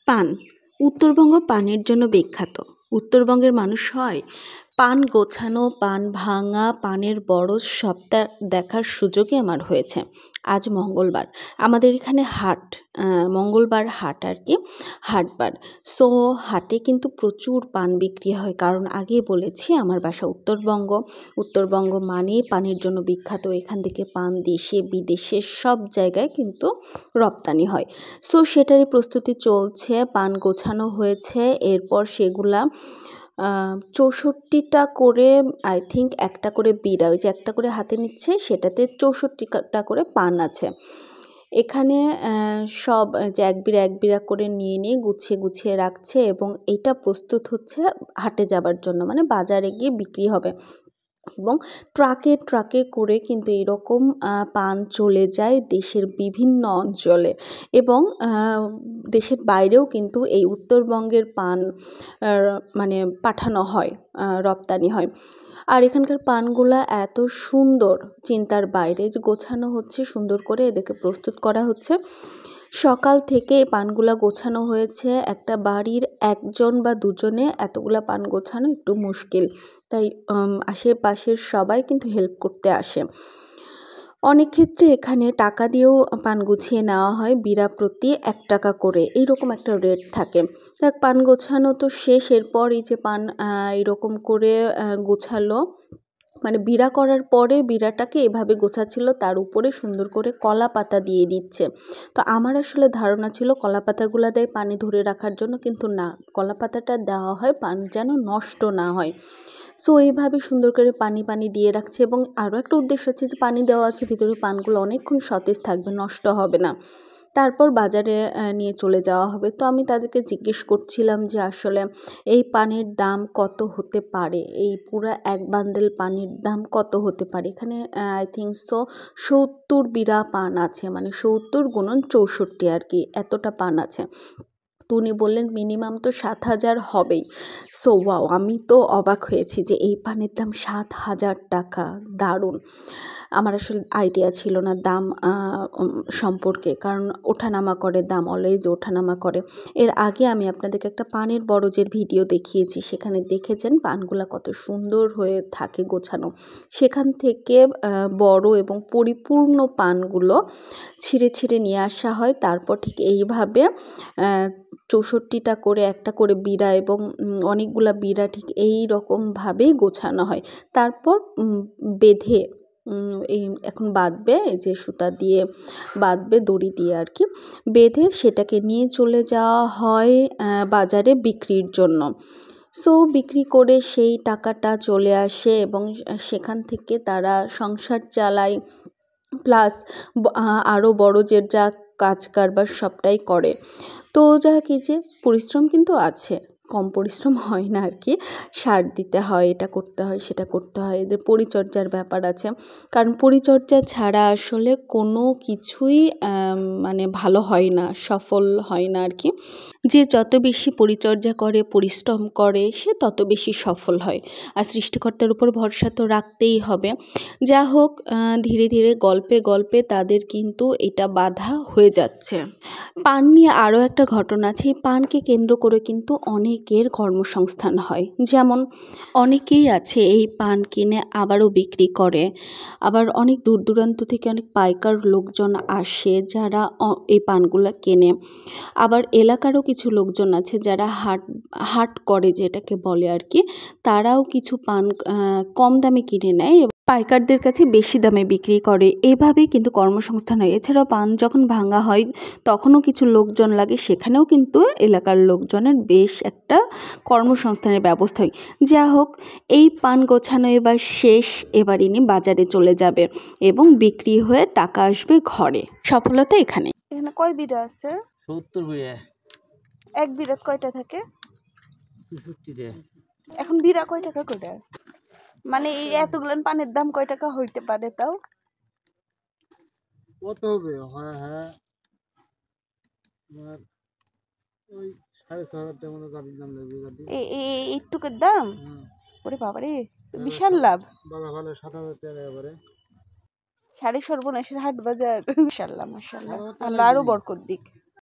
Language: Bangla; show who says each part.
Speaker 1: পান। উত্তরবঙ্গ পানের জন্য বিখ্যাত। উত্তরবঙ্গের মানুষ হয় পান গোছানো, পান ভাঙা, পানের বরজ সবটা দেখার সুযোগই আমার হয়েছে। আজ মঙ্গলবার, আমাদের এখানে হাট, মঙ্গলবার হাট আর কি, হাটবার। সো হাটে কিন্তু প্রচুর পান বিক্রি হয়, কারণ আগেই বলেছি আমার বাসা উত্তরবঙ্গ। উত্তরবঙ্গ মানেই পানের জন্য বিখ্যাত। এখান থেকে পান দেশে বিদেশে সব জায়গায় কিন্তু রপ্তানি হয়। সো সেটারই প্রস্তুতি চলছে, পান গোছানো হয়েছে, এরপর সেগুলা 64টা করে, আই থিঙ্ক একটা করে বিড়া, ওই যে একটা করে হাতে নিচ্ছে সেটাতে 64টা করে পান আছে। এখানে সব যে এক বিড়া করে নিয়ে গুছিয়ে গুছিয়ে রাখছে, এবং এটা প্রস্তুত হচ্ছে হাটে যাবার জন্য, মানে বাজারে গিয়ে বিক্রি হবে। এবং ট্রাকে করে কিন্তু এরকম পান চলে যায় দেশের বিভিন্ন অঞ্চলে, এবং দেশের বাইরেও কিন্তু এই উত্তরবঙ্গের পান মানে পাঠানো হয়, রপ্তানি হয়। আর এখানকার পানগুলা এত সুন্দর, চিন্তার বাইরে, যে গোছানো হচ্ছে সুন্দর করে, এদেরকে প্রস্তুত করা হচ্ছে। সকাল থেকে পানগুলা গোছানো হয়েছে। একটা বাড়ির একজন বা দুজনে এতগুলা পান গোছানো একটু মুশকিল, তাই আশেপাশের সবাই কিন্তু হেল্প করতে আসে। অনেক ক্ষেত্রে এখানে টাকা দিয়েও পান গুছিয়ে নেওয়া হয়, বিড়া প্রতি 1 টাকা করে, এইরকম একটা রেট থাকে। পান গোছানো তো শেষ, এরপর এই যে পান এরকম করে গোছালো, মানে বিড়া করার পরে বিড়াটাকে এভাবে গোছাচ্ছিল, তার উপরে সুন্দর করে কলা পাতা দিয়ে দিচ্ছে। তো আমার আসলে ধারণা ছিল কলা পাতাগুলো দেয় পানি ধরে রাখার জন্য, কিন্তু না, কলা পাতাটা দেওয়া হয় পান যেন নষ্ট না হয়। সো এইভাবে সুন্দর করে পানি দিয়ে রাখছে, এবং আরও একটা উদ্দেশ্য হচ্ছে যে পানি দেওয়া আছে ভিতরে, পানগুলো অনেকক্ষণ সতেজ থাকবে, নষ্ট হবে না। তারপর বাজারে নিয়ে চলে যাওয়া হবে। তো আমি তাদেরকে জিজ্ঞেস করছিলাম যে আসলে এই পানের দাম কত হতে পারে, এই পুরো এক বান্ডেল পানির দাম কত হতে পারে। এখানে আই থিঙ্ক সো 70 বিড়া পান আছে, মানে 70 গুণন 64 আর কি, এতটা পান আছে। তো উনি বললেন মিনিমাম তো 7,000 হবেই। সো ওয়াও, আমি তো অবাক হয়েছি যে এই পানের দাম 7,000 টাকা। দারুণ! আমার আসলে আইডিয়া ছিল না দাম সম্পর্কে, কারণ ওঠানামা করে দাম, অলওয়েজ ওঠানামা করে। এর আগে আমি আপনাদেরকে একটা পানের বরজের ভিডিও দেখিয়েছি, সেখানে দেখেছেন পানগুলা কত সুন্দর হয়ে থাকে গোছানো। সেখান থেকে বড় এবং পরিপূর্ণ পানগুলো ছিঁড়ে নিয়ে আসা হয়, তারপর ঠিক এইভাবে 64টা করে একটা করে বিড়া, এবং অনেকগুলা বিড়া ঠিক এই রকমভাবেই গোছানো হয়। তারপর বেঁধে এই এখন বাঁধবে, এই যে সুতা দিয়ে বাঁধবে, দড়ি দিয়ে আর কি বেঁধে সেটাকে নিয়ে চলে যাওয়া হয় বাজারে বিক্রির জন্য। সো বিক্রি করে সেই টাকাটা চলে আসে, এবং সেখান থেকে তারা সংসার চালায়, প্লাস আরও বড়দের যা কাজ কারবার সবটাই করে। তো যা কি, যে পরিশ্রম কিন্তু আছে, কম পরিশ্রম হয় না আর কি। সার দিতে হয়, এটা করতে হয়, সেটা করতে হয়, এদের পরিচর্যার ব্যাপার আছে, কারণ পরিচর্যা ছাড়া আসলে কোনো কিছুই মানে ভালো হয় না, সফল হয় না আর কি। যে যত বেশি পরিচর্যা করে, পরিশ্রম করে, সে তত বেশি সফল হয়। আর সৃষ্টিকর্তার উপর ভরসা তো রাখতেই হবে। যা হোক, ধীরে ধীরে গল্পে তাদের কিন্তু এটা বাধা হয়ে যাচ্ছে। পান নিয়ে আরও একটা ঘটনা আছে। এই পানকে কেন্দ্র করে কিন্তু অনেকের কর্মসংস্থান হয়। যেমন অনেকেই আছে এই পান কিনে আবারও বিক্রি করে, আবার অনেক দূর দূরান্ত থেকে অনেক পাইকার লোকজন আসে যারা এই পানগুলো কেনে। আবার এলাকারও কিছু লোকজন আছে যারা হাট করে, যেটাকে বলে আর কি, তারাও কিছু পান কম দামে কিনে নেয়, পাইকারদের কাছে বেশি দামে বিক্রি করে। এভাবেই কিন্তু কর্মসংস্থান হয়। এছাড়াও পান যখন ভাঙা হয় তখনও কিছু লোকজন লাগে, সেখানেও কিন্তু এলাকার লোকজনের বেশ একটা কর্মসংস্থানের ব্যবস্থা হয়। যা হোক, এই পান গোছানো এবার শেষ, এবার ইনি বাজারে চলে যাবে এবং বিক্রি হয়ে টাকা আসবে ঘরে। সফলতা এখানে।
Speaker 2: এখানে কয় বিড়া আছে?
Speaker 3: 70 বিড়া।
Speaker 2: এক বিড়াত কয়টা থাকে?
Speaker 3: 64
Speaker 2: এখন বিড়া কয় টাকা করে? মানে এই এতগুলান পানের দাম কয় টাকা হইতে পারে তাও?
Speaker 3: কত হবে? হ্যাঁ তোমার ওই 6,500 টাকা মতো গাড়ির দাম লাগবে। গাড়ি
Speaker 2: এইটুকুর দাম? ওরে বাবারে, বিশাল লাভ।
Speaker 3: বাবা ভালো 7,000 টাকা এবারে।
Speaker 2: সাড়ে সর্বনাশের হাট বাজার। মাশাআল্লাহ, আল্লাহ আরো বরকত দিক।